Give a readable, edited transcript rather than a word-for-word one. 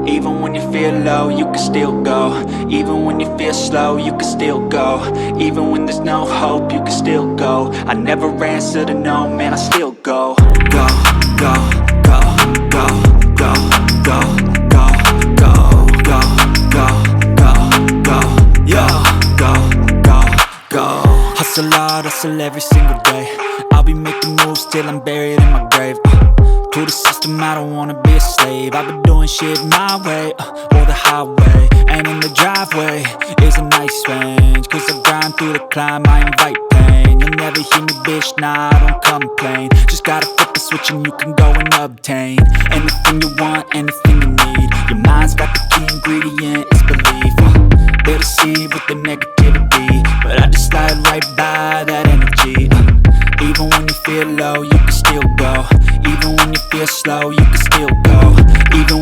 Even when you feel low, you can still go. Even when you feel slow, you can still go. Even when there's no hope, you can still go. I never answer to no, man, I still go. Go, go, go, go, go, go, go, go, go, go, go, go, yo, go, go, go. Hustle hard, hustle every single day. I'll be making moves till I'm buried in my grave. To the system, I don't wanna be a slave. I've been doing shit my way, or the highway. And in the driveway is a nice range, cause I grind through the climb, I invite pain. You'll never hear me, bitch, nah, I don't complain. Just gotta flip the switch and you can go and obtain anything you want, anything you need. Your mind's got the key ingredient, it's belief. They deceive with the negativity, but I just slide right by that energy. Even when you feel low, you can still go. Even when you feel slow, you can still